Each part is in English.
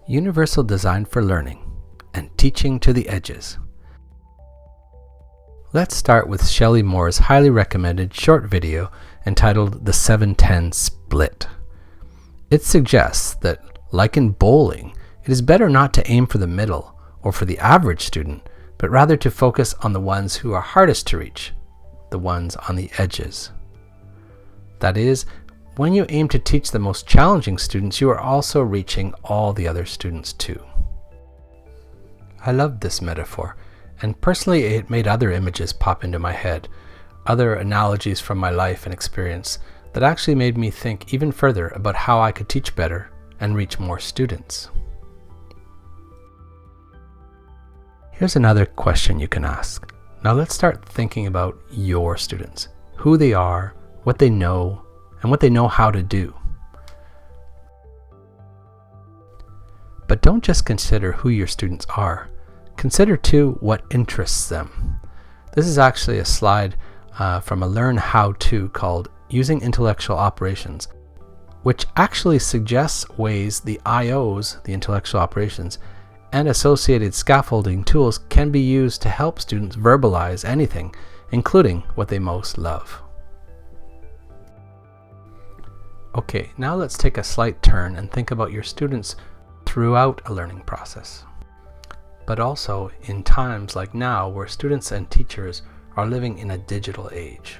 Universal Design for Learning and Teaching to the Edges. Let's start with Shelly Moore's highly recommended short video entitled The 7-10 Split. It suggests that, like in bowling, it is better not to aim for the middle or for the average student, but rather to focus on the ones who are hardest to reach, the ones on the edges. That is, when you aim to teach the most challenging students, you are also reaching all the other students too. I loved this metaphor, and personally it made other images pop into my head, other analogies from my life and experience that actually made me think even further about how I could teach better and reach more students. Here's another question you can ask. Now let's start thinking about your students, who they are, what they know, and what they know how to do. But don't just consider who your students are. Consider too what interests them. This is actually a slide from a Learn How To called Using Intellectual Operations, which actually suggests ways the IOs, the intellectual operations, and associated scaffolding tools can be used to help students verbalize anything, including what they most love. Okay, now let's take a slight turn and think about your students throughout a learning process, but also in times like now where students and teachers are living in a digital age.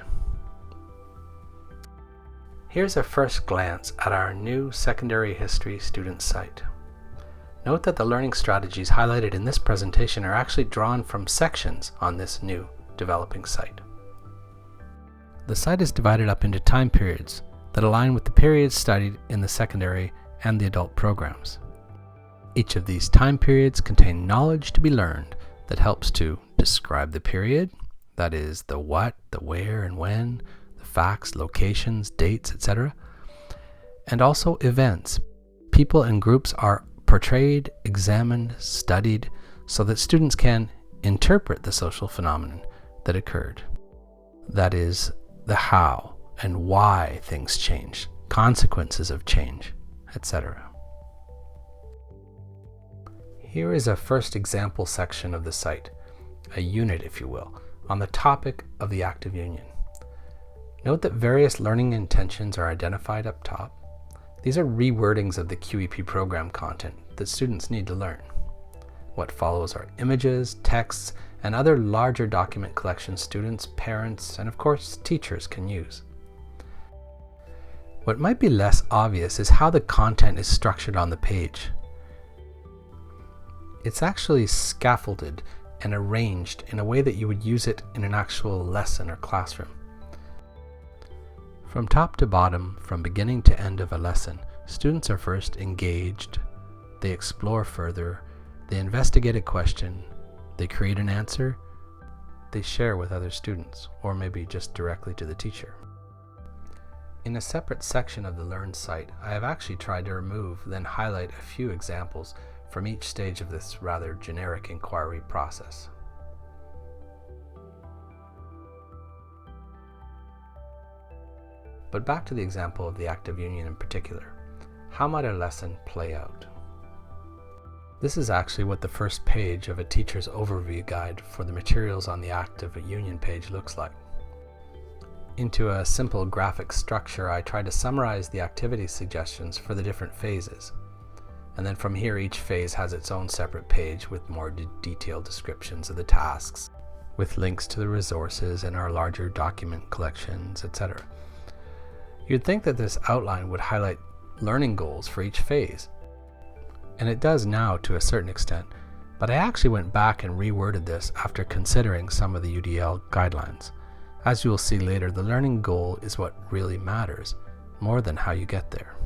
Here's a first glance at our new secondary history student site. Note that the learning strategies highlighted in this presentation are actually drawn from sections on this new developing site. The site is divided up into time periods that align with the periods studied in the secondary and the adult programs. Each of these time periods contain knowledge to be learned that helps to describe the period, that is, the what, the where and when, the facts, locations, dates, etc., and also events. People and groups are portrayed, examined, studied, so that students can interpret the social phenomenon that occurred. That is, the how and why things change, consequences of change, etc. Here is a first example section of the site, a unit if you will, on the topic of the active union. Note that various learning intentions are identified up top. These are rewordings of the QEP program content that students need to learn. What follows are images, texts, and other larger document collections students, parents, and of course teachers can use. What might be less obvious is how the content is structured on the page. It's actually scaffolded and arranged in a way that you would use it in an actual lesson or classroom. From top to bottom, from beginning to end of a lesson, students are first engaged, they explore further, they investigate a question, they create an answer, they share with other students, or maybe just directly to the teacher. In a separate section of the Learn site, I have actually tried to remove, then highlight a few examples from each stage of this rather generic inquiry process. But back to the example of the active union in particular. How might a lesson play out? This is actually what the first page of a teacher's overview guide for the materials on the active union page looks like. Into a simple graphic structure, I tried to summarize the activity suggestions for the different phases. And then from here, each phase has its own separate page with more detailed descriptions of the tasks, with links to the resources and our larger document collections, etc. You'd think that this outline would highlight learning goals for each phase. And it does now to a certain extent, but I actually went back and reworded this after considering some of the UDL guidelines. As you will see later, the learning goal is what really matters, more than how you get there.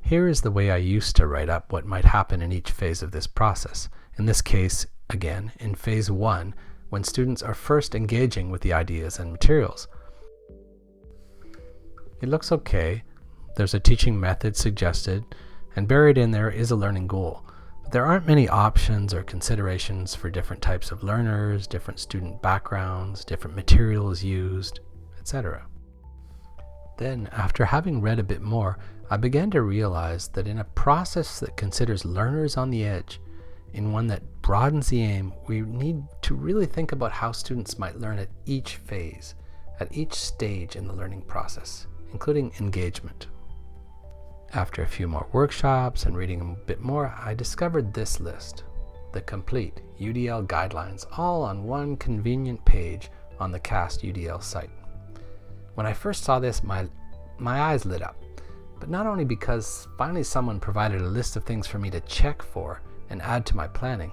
Here is the way I used to write up what might happen in each phase of this process. In this case, again, in phase 1, when students are first engaging with the ideas and materials. It looks okay. There's a teaching method suggested, and buried in there is a learning goal. But there aren't many options or considerations for different types of learners, different student backgrounds, different materials used, etc. Then, after having read a bit more, I began to realize that in a process that considers learners on the edge, in one that broadens the aim, we need to really think about how students might learn at each phase, at each stage in the learning process, including engagement. After a few more workshops and reading a bit more, I discovered this list, the complete UDL guidelines, all on one convenient page on the CAST UDL site. When I first saw this, my eyes lit up, but not only because finally someone provided a list of things for me to check for and add to my planning,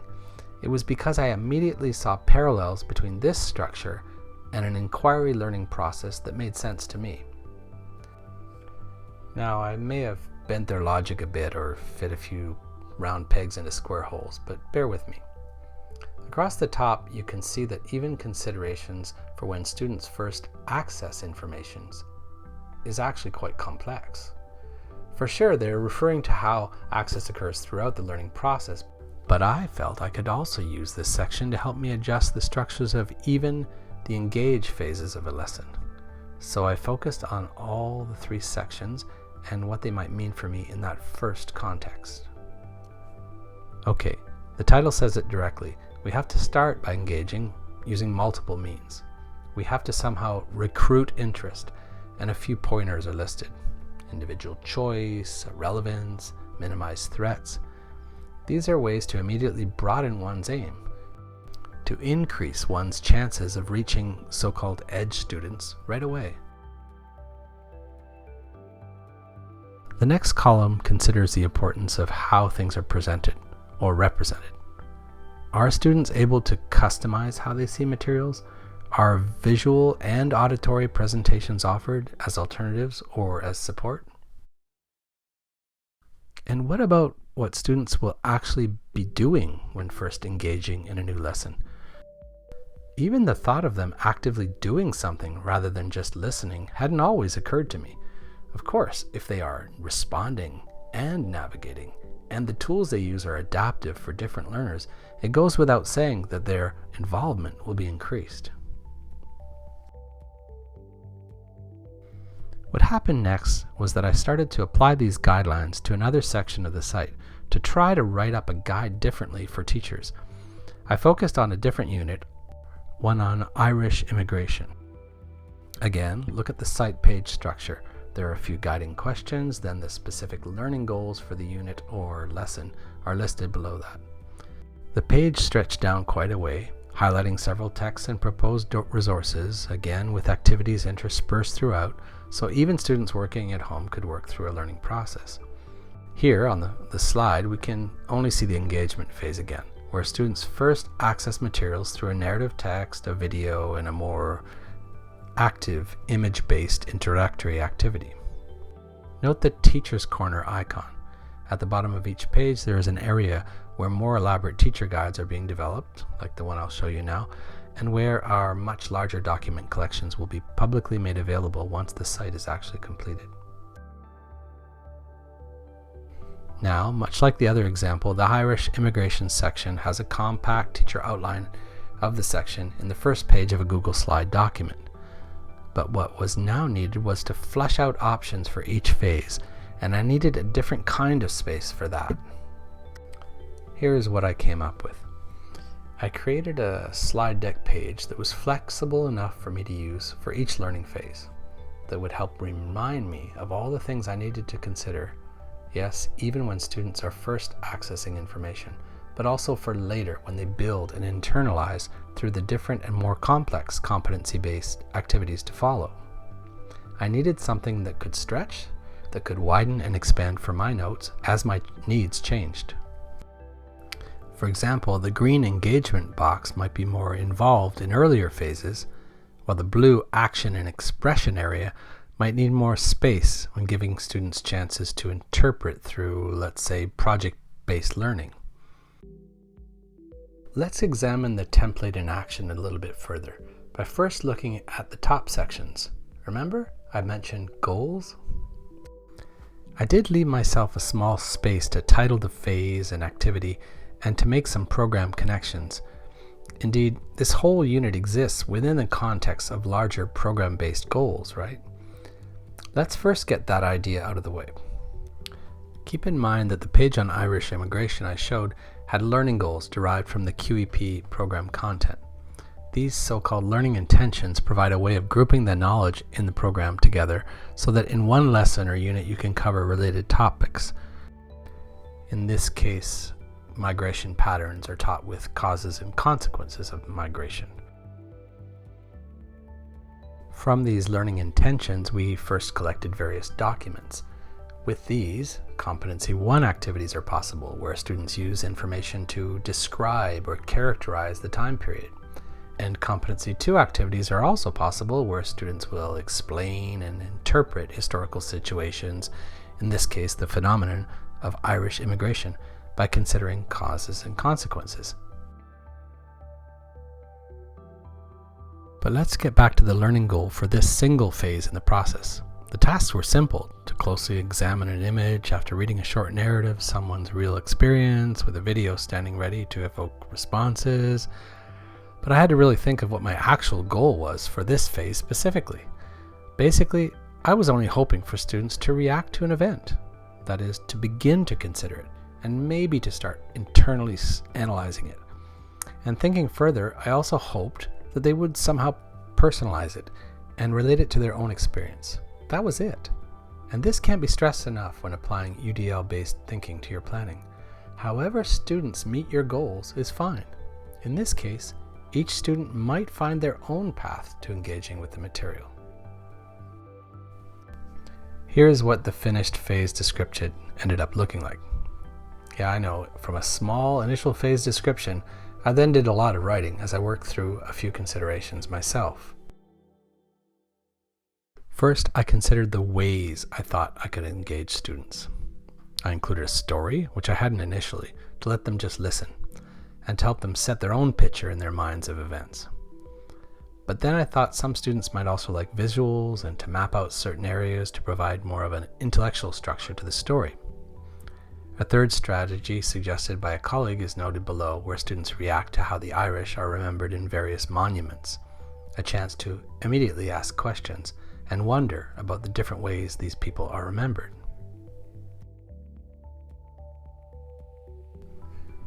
it was because I immediately saw parallels between this structure and an inquiry learning process that made sense to me. Now, I may have bent their logic a bit or fit a few round pegs into square holes, but bear with me. Across the top, you can see that even considerations for when students first access information is actually quite complex. For sure, they're referring to how access occurs throughout the learning process, but I felt I could also use this section to help me adjust the structures of even the engage phases of a lesson. So I focused on all the three sections and what they might mean for me in that first context. Okay, the title says it directly. We have to start by engaging using multiple means. We have to somehow recruit interest, and a few pointers are listed. Individual choice, relevance, minimize threats. These are ways to immediately broaden one's aim, to increase one's chances of reaching so-called edge students right away. The next column considers the importance of how things are presented or represented. Are students able to customize how they see materials? Are visual and auditory presentations offered as alternatives or as support? And what about what students will actually be doing when first engaging in a new lesson? Even the thought of them actively doing something rather than just listening hadn't always occurred to me. Of course, if they are responding and navigating, and the tools they use are adaptive for different learners, it goes without saying that their involvement will be increased. What happened next was that I started to apply these guidelines to another section of the site to try to write up a guide differently for teachers. I focused on a different unit, one on Irish immigration. Again, look at the site page structure. There are a few guiding questions, then the specific learning goals for the unit or lesson are listed below that. The page stretched down quite a way, highlighting several texts and proposed resources, again with activities interspersed throughout, so even students working at home could work through a learning process. Here on the slide, we can only see the engagement phase again, where students first access materials through a narrative text, a video, and a more active image-based introductory activity. Note the Teacher's Corner icon. At the bottom of each page, there is an area where more elaborate teacher guides are being developed, like the one I'll show you now, and where our much larger document collections will be publicly made available once the site is actually completed. Now, much like the other example, the Irish immigration section has a compact teacher outline of the section in the first page of a Google Slide document. But what was now needed was to flesh out options for each phase, and I needed a different kind of space for that. Here's what I came up with. I created a slide deck page that was flexible enough for me to use for each learning phase, that would help remind me of all the things I needed to consider, yes, even when students are first accessing information, but also for later when they build and internalize through the different and more complex competency-based activities to follow. I needed something that could stretch, that could widen and expand for my notes as my needs changed. For example, the green engagement box might be more involved in earlier phases, while the blue action and expression area might need more space when giving students chances to interpret through, let's say, project-based learning. Let's examine the template in action a little bit further by first looking at the top sections. Remember, I mentioned goals? I did leave myself a small space to title the phase and activity and to make some program connections. Indeed, this whole unit exists within the context of larger program-based goals, right? Let's first get that idea out of the way. Keep in mind that the page on Irish immigration I showed had learning goals derived from the QEP program content. These so-called learning intentions provide a way of grouping the knowledge in the program together so that in one lesson or unit you can cover related topics. In this case, migration patterns are taught with causes and consequences of migration. From these learning intentions, we first collected various documents. With these, Competency 1 activities are possible, where students use information to describe or characterize the time period. And Competency 2 activities are also possible, where students will explain and interpret historical situations, in this case the phenomenon of Irish immigration, by considering causes and consequences. But let's get back to the learning goal for this single phase in the process. The tasks were simple: to closely examine an image after reading a short narrative, someone's real experience, with a video standing ready to evoke responses. But I had to really think of what my actual goal was for this phase specifically. Basically, I was only hoping for students to react to an event. That is, to begin to consider it, and maybe to start internally analyzing it. And thinking further, I also hoped that they would somehow personalize it and relate it to their own experience. That was it. And this can't be stressed enough when applying UDL-based thinking to your planning. However students meet your goals is fine. In this case, each student might find their own path to engaging with the material. Here's what the finished phase description ended up looking like. Yeah, I know, from a small initial phase description, I then did a lot of writing as I worked through a few considerations myself. First, I considered the ways I thought I could engage students. I included a story, which I hadn't initially, to let them just listen, and to help them set their own picture in their minds of events. But then I thought some students might also like visuals and to map out certain areas to provide more of an intellectual structure to the story. A third strategy suggested by a colleague is noted below, where students react to how the Irish are remembered in various monuments, a chance to immediately ask questions and wonder about the different ways these people are remembered.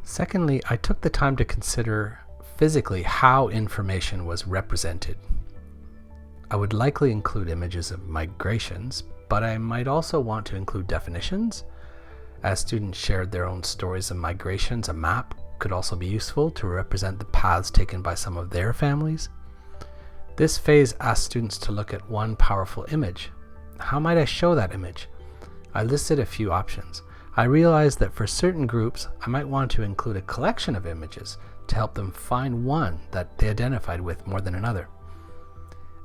Secondly, I took the time to consider physically how information was represented. I would likely include images of migrations, but I might also want to include definitions. As students shared their own stories of migrations, a map could also be useful to represent the paths taken by some of their families. This phase asked students to look at one powerful image. How might I show that image? I listed a few options. I realized that for certain groups, I might want to include a collection of images to help them find one that they identified with more than another.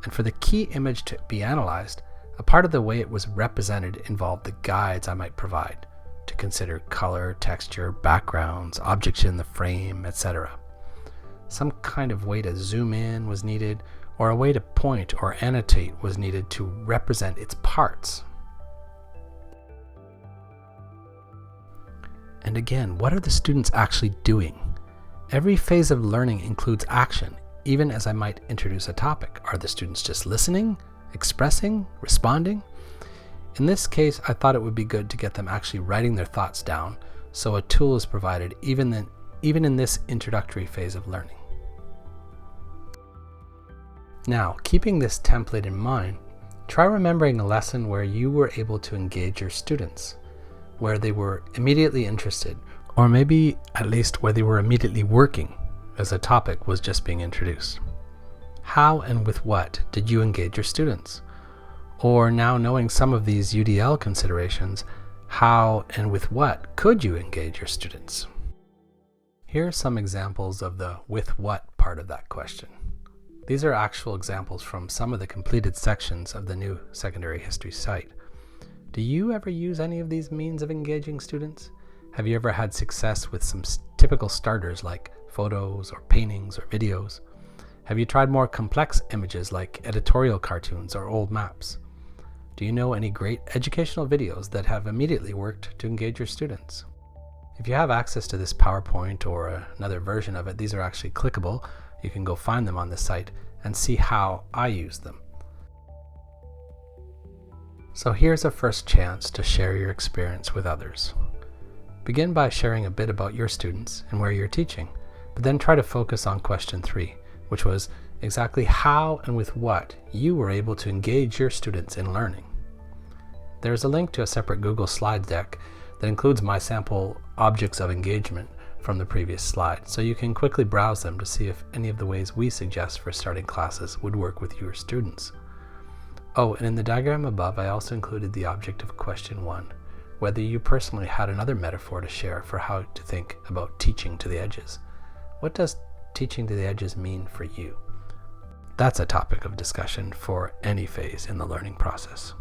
And for the key image to be analyzed, a part of the way it was represented involved the guides I might provide to consider color, texture, backgrounds, objects in the frame, etc. Some kind of way to zoom in was needed, or a way to point or annotate was needed to represent its parts. And again, what are the students actually doing? Every phase of learning includes action, even as I might introduce a topic. Are the students just listening, expressing, responding? In this case, I thought it would be good to get them actually writing their thoughts down, so a tool is provided even in this introductory phase of learning. Now, keeping this template in mind, try remembering a lesson where you were able to engage your students, where they were immediately interested, or maybe at least where they were immediately working as a topic was just being introduced. How and with what did you engage your students? Or now knowing some of these UDL considerations, how and with what could you engage your students? Here are some examples of the with what part of that question. These are actual examples from some of the completed sections of the new secondary history site. Do you ever use any of these means of engaging students? Have you ever had success with some typical starters like photos or paintings or videos? Have you tried more complex images like editorial cartoons or old maps? Do you know any great educational videos that have immediately worked to engage your students? If you have access to this PowerPoint or another version of it, these are actually clickable. You can go find them on the site and see how I use them. So here's a first chance to share your experience with others. Begin by sharing a bit about your students and where you're teaching, but then try to focus on question 3, which was exactly how and with what you were able to engage your students in learning. There's a link to a separate Google Slides deck that includes my sample objects of engagement from the previous slide, so you can quickly browse them to see if any of the ways we suggest for starting classes would work with your students. Oh, and in the diagram above, I also included the object of question 1, whether you personally had another metaphor to share for how to think about teaching to the edges. What does teaching to the edges mean for you? That's a topic of discussion for any phase in the learning process.